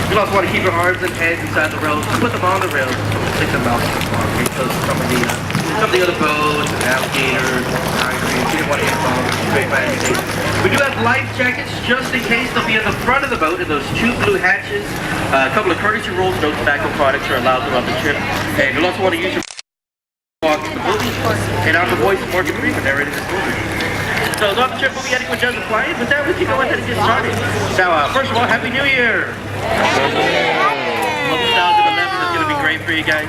You also want to keep your arms and heads inside the rails. Put them on the rails. Stick them out. Okay, so some of the other boats, alligators, tigers. You didn't want to hit them straight by anything. We do have life jackets just in case. They'll be at the front of the boat in those two blue hatches. A couple of courtesy rules. No tobacco products are allowed throughout the trip. And you'll also want to use your walk in the movie. And I'm the voice of Morgan Freeman narrating this movie. So throughout the trip, we'll be heading with Joseph Flying. With that, we can go ahead and get started. Now, first of all, Happy New Year! Hope 2011 is going to be great for you guys.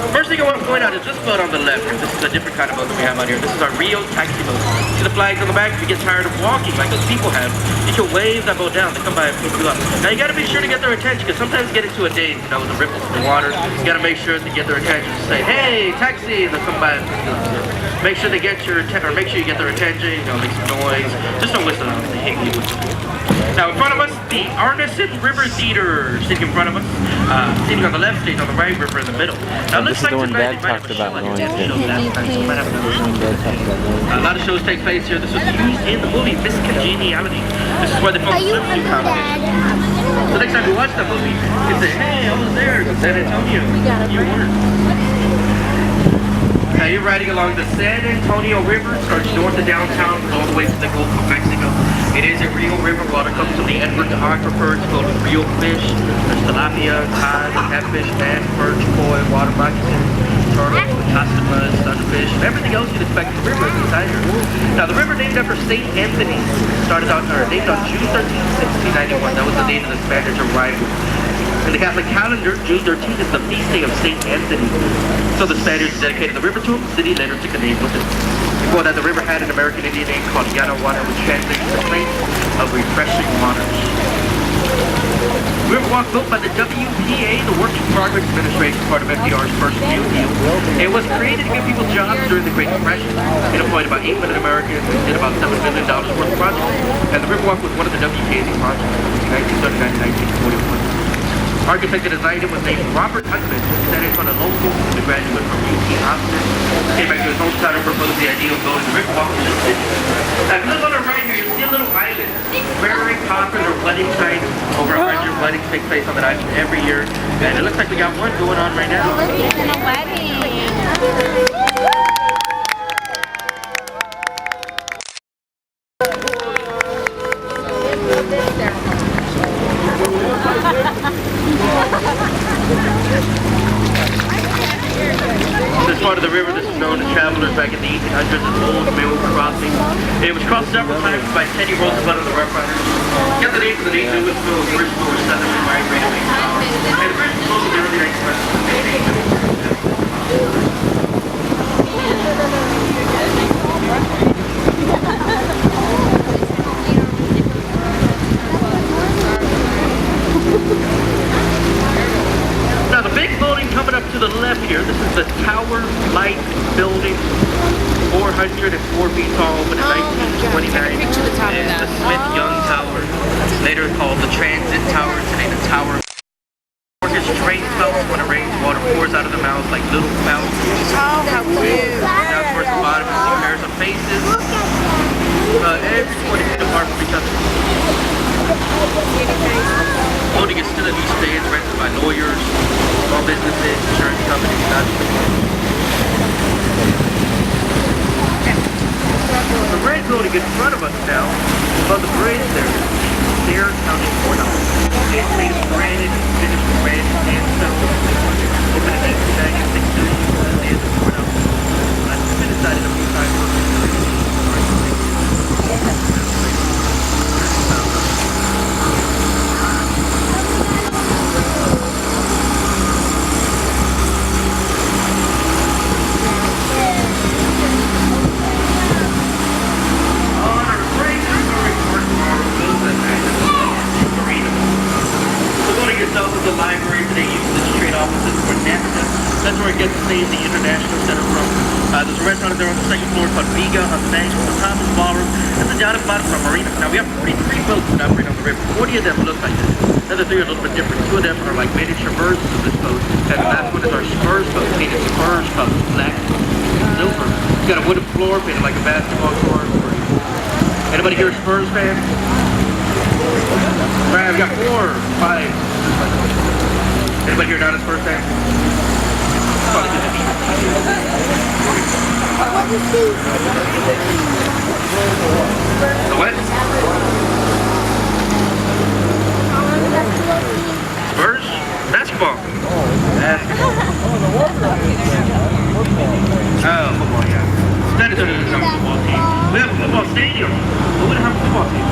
First thing I want to point out is this boat on the left. This is a different kind of boat that we have out here. This is our Rio taxi boat. See the flags on the back? If you get tired of walking like those people have, you can wave that boat down. They come by and pick you up. Now you got to be sure to get their attention because sometimes you get into a daze, with the ripples in the water. You got to make sure to get their attention. Say, hey, taxi, and they'll come by and pick you up. Make sure they get your attention, or make sure you get their attention. Make some noise. Just don't whistle. They hate you. Now in front of us, the Arneson River Theater sitting in front of us. Sitting on the left, stage on the right, river in the middle. Now this is the one Dad talked about going to. A lot of shows take place here. This was used in the movie Miss Congeniality. This is where they filmed the Symphony competition. So next time you watch that movie, you can say, hey, I was there in San Antonio. You weren't. Now you're riding along the San Antonio River, starts north of downtown, all the way to the Gulf of Mexico. It is a real river. Water comes from the Edward Aquifer. It's filled with real fish. There's tilapia, cod, catfish, bass, perch, koi, water moccasin, turtles, costumers, sunfish, and everything else you'd expect from the river inside here. Now the river named after St. Anthony named on June 13, 1691. That was the date of the Spanish arrival. In the Catholic calendar, June 13th is the feast day of St. Anthony. So the Spaniards dedicated the river to him. The city later took the name with it. Before that, the river had an American Indian name called Yanawana, which translates to the place of refreshing waters. Riverwalk built by the WPA, the Work in Progress Administration, part of FDR's first New Deal. It was created to give people jobs during the Great Depression. It employed about 8 million Americans and did about $7 million worth of projects. And the Riverwalk was one of the WPA's projects in 1939 to 1941. Architect that designed it was named Robert Hutman, studied on a local undergraduate from UT Austin. Came back to his hometown and proposed the idea of building the Riverwalk in the city. Now, if you look on the right here, you see a little island. Very popular wedding site. Over 100 weddings take place on that island every year. And it looks like we got one going on right now. It's a wedding. This part of the river, this is known to travelers back in the 1800s as Old Mill Crossing. It was crossed several times by Teddy Roosevelt and the Rough Riders. It got the name from the name Louisville, the original or southern migrated Mayflower. And the bridge was built in the early 1900s. Now the big building coming up to the left here, this is the Tower Light Building, 404 feet tall, opened in 1929. Reach to the top of It's that. the Smith Young Tower, later called the Transit Tower, today the Tower. Orchestra train spouts when it rains, water pours out of the mouths like little fountains. Oh, how cute. Down towards the bottom, you see pairs of faces. Every 20 feet apart from each other. Building is still in these days, rented by lawyers, small businesses, insurance companies, the red building in front of us now, above the bridge there, Sayre County Courthouse. It's made of granite, finished with red sandstone. Opened in 1996 to the courthouse. I've been inside it a few times. The library that they use as trade offices for NAFTA. That's where it gets the name, the International Center from. There's a restaurant there on the second floor called Viga on the bank of the Thomas Ballroom. And then down at the bottom from Marina. Now we have 43 boats that operate on the river. 40 of them look like this. The other 3 are a little bit different. 2 of them are like miniature versions of this boat. And the last one is our Spurs boat, painted Spurs colors, black, silver. It's got a wooden floor painted like a basketball court. Anybody here a Spurs fan? Alright, I've got 4, 5. Anybody here not his first time? Probably good to meet. The what? Spurs? Basketball. Oh, football, yeah. That is a football team. We have a football stadium, but we don't have a football team.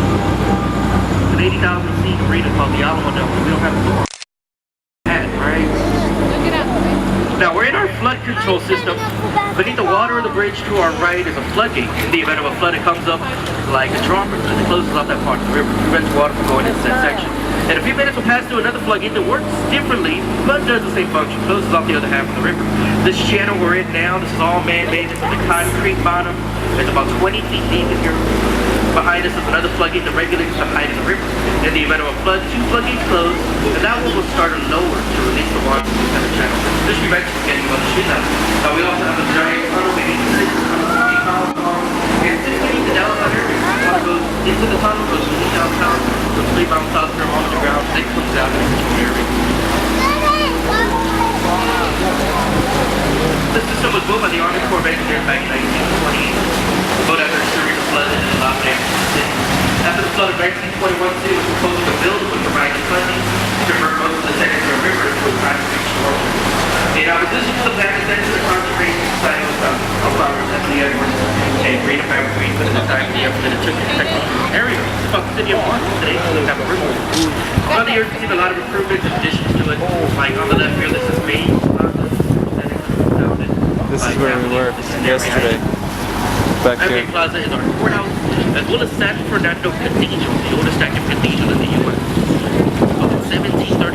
An 80,000 seat arena called the Alamo Dome. We don't have a football. Right? Now we're in our flood control system. Beneath the water of the bridge to our right is a floodgate. In the event of a flood, it comes up like a dropper and it closes off that part of the river, prevents water from going into that section. In a few minutes, we'll pass through another floodgate that works differently, but does the same function, closes off the other half of the river. This channel we're in now, this is all man-made. It's on the concrete bottom. It's about 20 feet deep in here. Behind us is another floodgate that regulates the height of the river. In the event of a flood, 2 floodgates close, and that one will start a lower to release the water from the center channel. This prevents from getting much shit out. Now we also have a giant tunnel, maybe 6 miles long, and 6 feet to downtown area. Water goes into the tunnel, goes to downtown, goes 3 miles south from underground, 6 comes out into the area. This system was built by the Army Corps of Engineers back in 1928. The boat after a series of floods and allowed them to city. After the flood of 1921, the city was proposed to build would provide the funding to convert most of the secondary river into a private beach shore. In opposition to the plan, essentially the Conservation Society was founded. That's the Edwards and Green Family Green put in the time and the effort that it took to protect the area. It's about the city of Martin today, so they have a river. Over the years, we've seen a lot of improvements and additions to it. Like on the left here, this is Maine. This is where we were yesterday. Back Every here. Plaza is our courthouse, as well as San Fernando Cathedral, the oldest active cathedral in the U.S. Built in 1730.